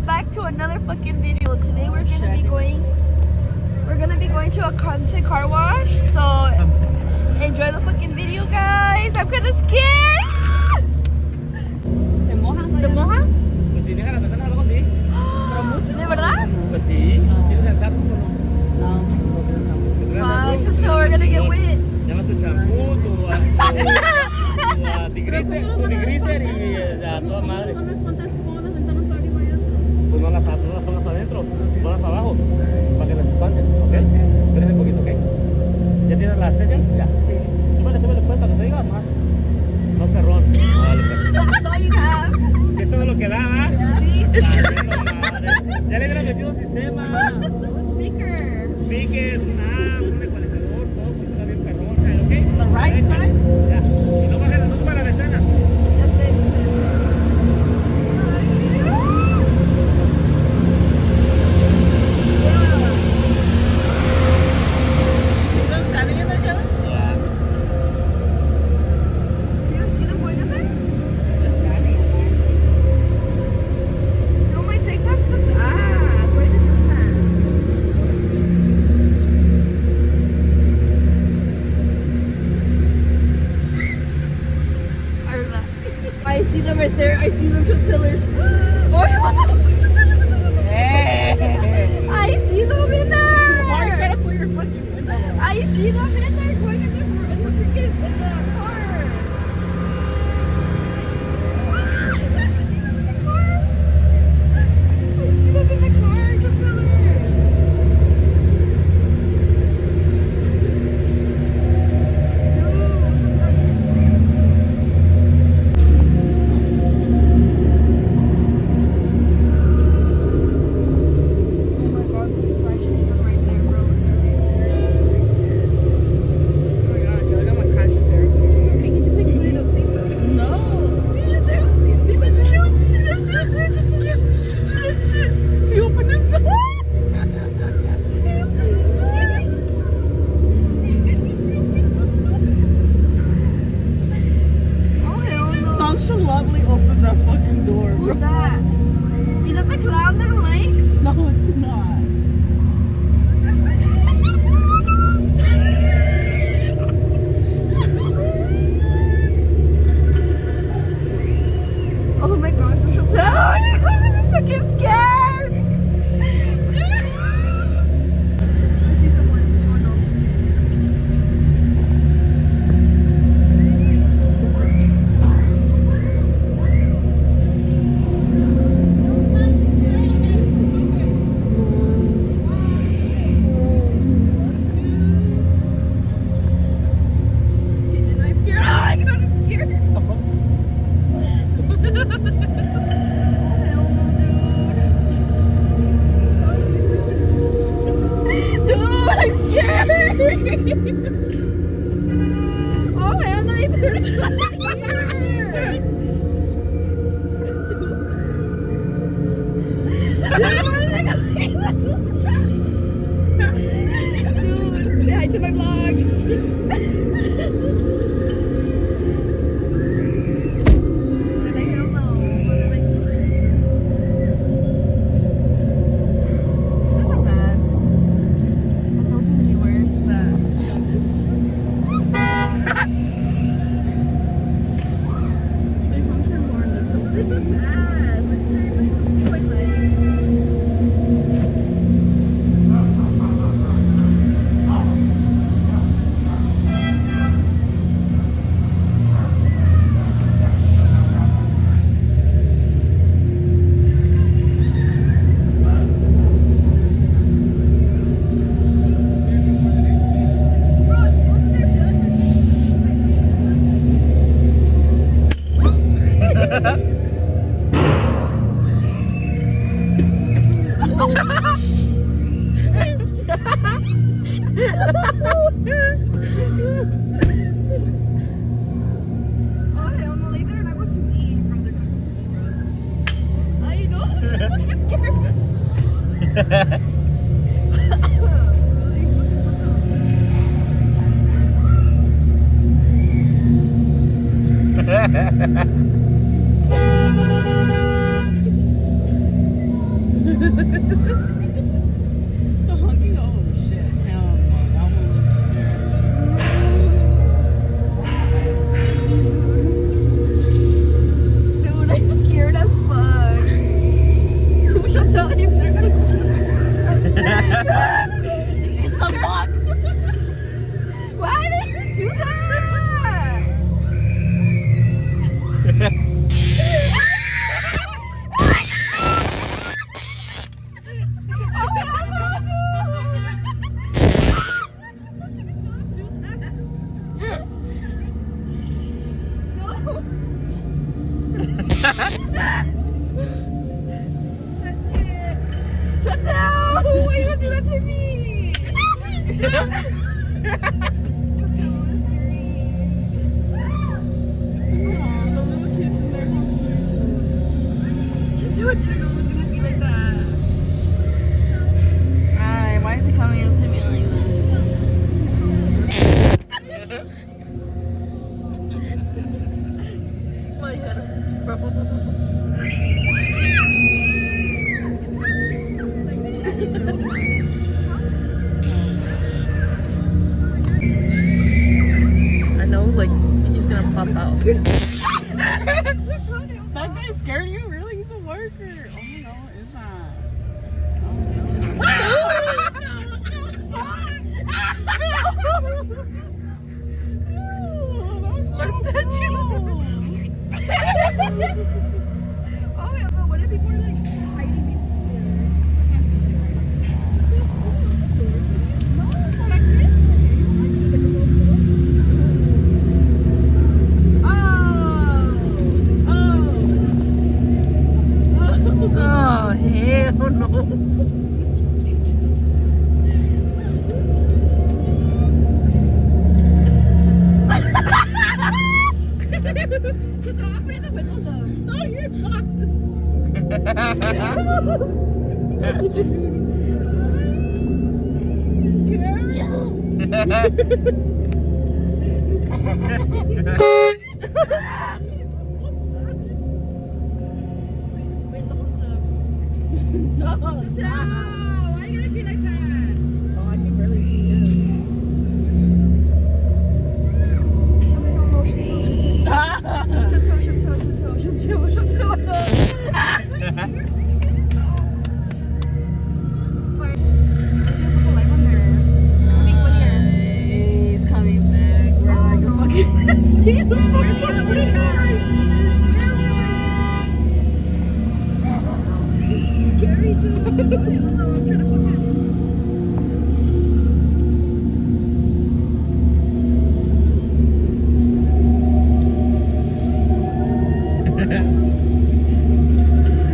back to another fucking video. Today we're gonna be going to a content car wash. So enjoy the fucking video, guys. I'm kind of scared. ¿Se moja? Pues sí, déjala meter algo así. ¿Pero mucho? ¿De verdad? Pues sí. ¿Tienes el saco o no? Fuck, Chantel, we're gonna get wet. Llama tu champú, tu tigriser y a toda madre. Pues no las pongas para adentro, ponlas para abajo, para que las espanten, ¿ok? Espérense un poquito, ¿ok? ¿Ya tienes la station? Ya. Sí. Súbele pues para que se diga más perrón. Vale, That's all you have. esto es lo que da, ¿ah? Sí. Ya le hubieran metido sistema. Un speaker. Speakers, un ecualizador, todo, pues está bien perrón, ¿ok? The right side? Ya. Y no bajes la luz para la ventana. I see them right there. I see them Chantillers. Oh, I see them in there. Why are you trying to put your fucking window on? I see them in there going in the freaking car. I see them in the car, Chantillers. Nonchalantly opened that fucking door, bro. Who's that? Is that the clown that I like? No, it's not. Oh my god, Chantel. I'm fucking scared. I see someone. Oh, hell no, they put it Dude, say hi to my vlog. They're like, hell no. They're like, it's not bad. I don't think any worse than that, to be honest. They function more than something. This one's ass. Like, toilet. Oh, hell no, like they're not going to eat from the bro. There you go. honky, oh shit. Hell no. That one was Dude, I'm scared as fuck. We should tell him they're gonna It's a lot. Why did you do that? Shut down! Why you gonna do that to me? Why is he coming up to me like My head hurts, bro. I know, like, he's gonna pop out. That guy scared you? Really? He's a worker. Oh no, it's not. Looked at you. Oh yeah, but what if people are like hiding Oh, hell no. Open the windows up. Oh, you're not. No, why are you gonna be like that? Oh, I can barely see him. He's coming back. We're like fucking see the Gary, dude. I don't know. I'm trying to fucking.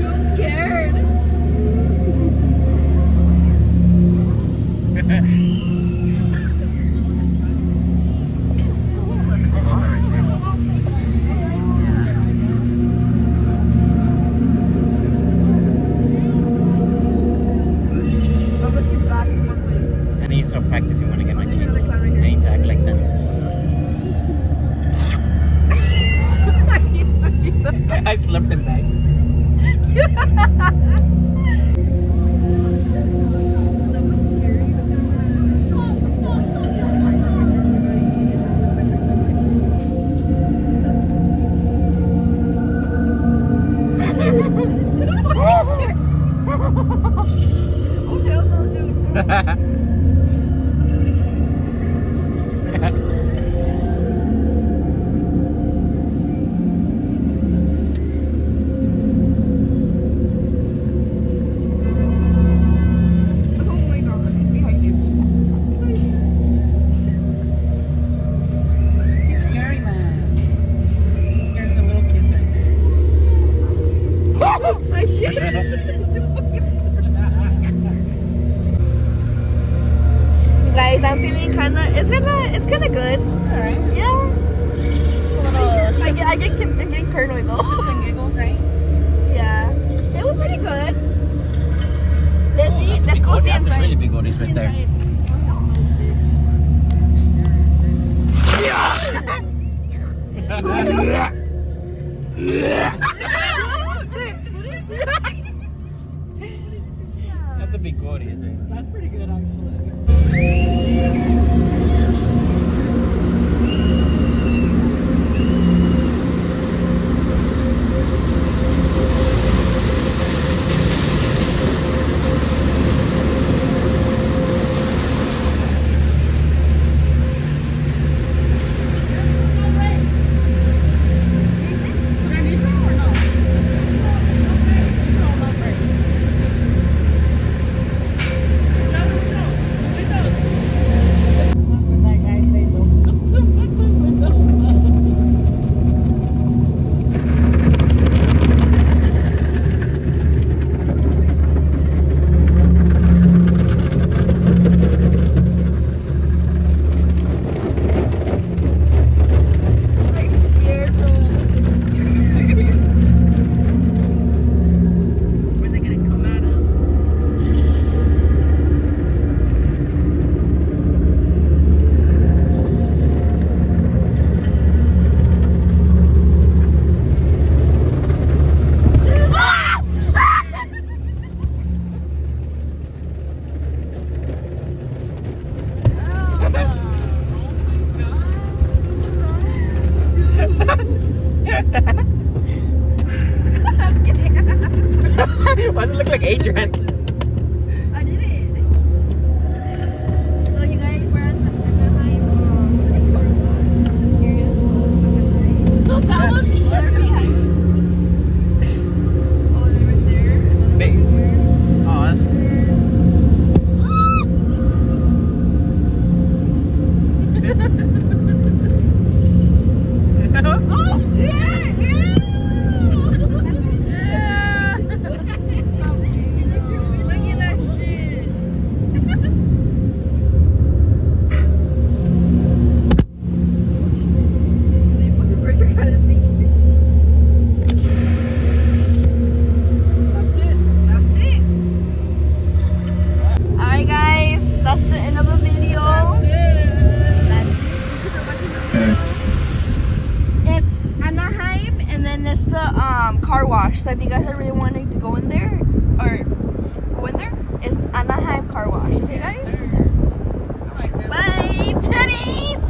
I'm scared. I'm looking back in one place. I need to start practicing when I get my There's keys. another clown right I here. need to act like that. I slept in that. Oh, hell no, dude. Oh my god, behind you. He's scary, man. He scares the little kids right there. I shit. You guys, I'm feeling it's kinda good. Alright. Yeah. Little I'm getting paranoid though. shits and giggles, right? Yeah. It was pretty good. Let's see. Let's go see That's inside. really big audience right there. Bigori, I think. That's pretty good, actually. I'm scared, bro. I'm scared. Where they gonna come out of? I'm kidding. Why does it look like Adrian? I did it. So you guys were at the Anaheim car wash. Just curious. No, that was They're behind. Oh, they were there. And then Big. over here. Oh, that's. Oh shit! Look at that shit. Do they fucking break your kind of thing? That's it. Alright guys, that's the end of the video. That's it. It's Anaheim and then it's the car wash. So if you guys are really wanting to go in there it's Anaheim car wash. Okay guys? Bye. Titties!